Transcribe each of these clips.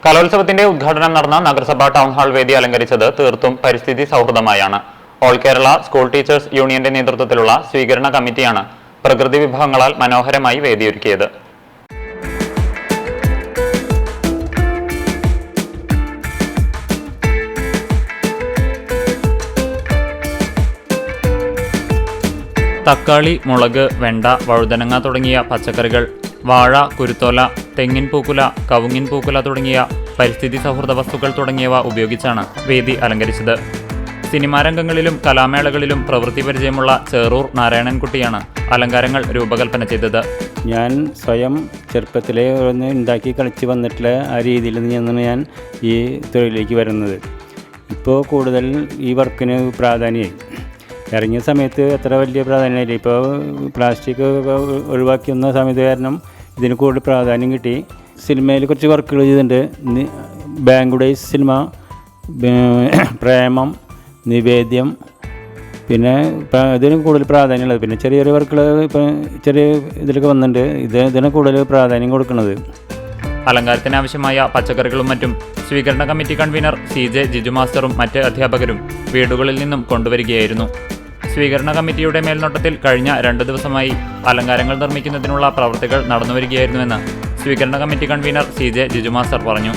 കലോത്സവത്തിന്റെ ഉദ്ഘാടനം നടന്ന നഗരസഭാ ടൗൺ ഹാൾ വേദി അലങ്കരിച്ചത് തീർത്തും പരിസ്ഥിതി സൗഹൃദമായാണ്. ഓൾ കേരള സ്കൂൾ ടീച്ചേഴ്സ് യൂണിയന്റെ നേതൃത്വത്തിലുള്ള സ്വീകരണ കമ്മിറ്റിയാണ് പ്രകൃതി വിഭവങ്ങളാൽ മനോഹരമായി വേദിയൊരുക്കിയത്. തക്കാളി, മുളക്, വെണ്ട, വഴുതനങ്ങ തുടങ്ങിയ പച്ചക്കറികൾ, വാഴ, കുരുത്തോല, തെങ്ങിൻ പൂക്കുല, കവുങ്ങിൻ പൂക്കുല തുടങ്ങിയ പരിസ്ഥിതി സൗഹൃദ വസ്തുക്കൾ തുടങ്ങിയവ ഉപയോഗിച്ചാണ് വേദി അലങ്കരിച്ചത്. സിനിമാ രംഗങ്ങളിലും കലാമേളകളിലും പ്രവൃത്തി പരിചയമുള്ള ചേറൂർ നാരായണൻകുട്ടിയാണ് അലങ്കാരങ്ങൾ രൂപകൽപ്പന ചെയ്തത്. ഞാൻ സ്വയം ചെറുപ്പത്തിലെ ഒന്ന് ഉണ്ടാക്കി കളിച്ച് വന്നിട്ടുള്ള ആ രീതിയിൽ നിന്നാണ് ഞാൻ ഈ തൊഴിലേക്ക് വരുന്നത്. ഇപ്പോൾ കൂടുതൽ ഈ വർക്കിന് പ്രാധാന്യമായി. ഇറങ്ങിയ സമയത്ത് അത്ര വലിയ പ്രാധാന്യമില്ല. ഇപ്പോൾ പ്ലാസ്റ്റിക് ഒഴിവാക്കി വന്ന സമയത്ത് കാരണം ഇതിന് കൂടുതൽ പ്രാധാന്യം കിട്ടി. സിനിമയിൽ കുറച്ച് വർക്കുകൾ ചെയ്തിട്ടുണ്ട്. ബാങ്കുഡേസ് സിനിമ, പ്രേമം, നിവേദ്യം, പിന്നെ ഇതിന് കൂടുതൽ പ്രാധാന്യമുള്ളത്. പിന്നെ ചെറിയ ചെറിയ വർക്കുകൾ ഇപ്പം ചെറിയ ഇതിലൊക്കെ വന്നിട്ടുണ്ട്. ഇതിന് കൂടുതൽ പ്രാധാന്യം കൊടുക്കുന്നത്. അലങ്കാരത്തിനാവശ്യമായ പച്ചക്കറികളും മറ്റും സ്വീകരണ കമ്മിറ്റി കൺവീനർ CJ ജിജു മാസ്റ്ററും മറ്റ് അധ്യാപകരും വീടുകളിൽ നിന്നും കൊണ്ടുവരികയായിരുന്നു. സ്വീകരണ കമ്മിറ്റിയുടെ മേൽനോട്ടത്തിൽ കഴിഞ്ഞ 2 ദിവസമായി അലങ്കാരങ്ങൾ നിർമ്മിക്കുന്നതിനുള്ള പ്രവൃത്തികൾ നടന്നുവരികയായിരുന്നുവെന്ന് സ്വീകരണ committee convener CJ Jiju master പറഞ്ഞു.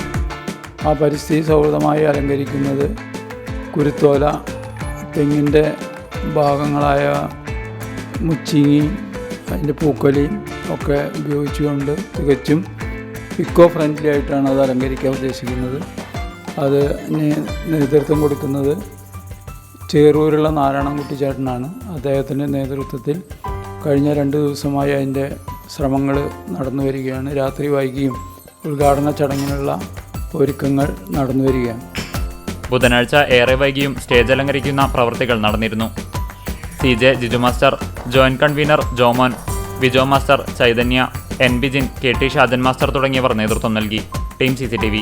ആ പരിസ്ഥിതി സൗഹൃദമായി അലങ്കരിക്കുന്നത് കുരുത്തോല, തെങ്ങിൻ്റെ ഭാഗങ്ങളായ മുച്ചിങ്ങി, അതിൻ്റെ പൂക്കൊലിയും ഒക്കെ ഉപയോഗിച്ചുകൊണ്ട് തികച്ചും ഇക്കോ ഫ്രണ്ട്ലി ആയിട്ടാണ് അത് അലങ്കരിക്കാൻ ഉദ്ദേശിക്കുന്നത്. അത് നേതൃത്വം കൊടുക്കുന്നത് ചേറൂരുള്ള നാരായണൻകുട്ടി ചേട്ടനാണ്. അദ്ദേഹത്തിൻ്റെ നേതൃത്വത്തിൽ കഴിഞ്ഞ 2 ദിവസമായി അതിൻ്റെ ശ്രമങ്ങൾ നടന്നു വരികയാണ്. രാത്രി വൈകിയും ഉദ്ഘാടന ചടങ്ങിനുള്ള ഒരുക്കങ്ങൾ നടന്നു വരികയാണ്. ബുധനാഴ്ച ഏറെ വൈകിയും സ്റ്റേജ് അലങ്കരിക്കുന്ന പ്രവൃത്തികൾ നടന്നിരുന്നു. CJ Jiju master, joint convener Jomon, Vijo master, Chaitanya, NB ജിൻ, KT ഷാജൻ മാസ്റ്റർ തുടങ്ങിയവർ നേതൃത്വം നൽകി. Team CCTV.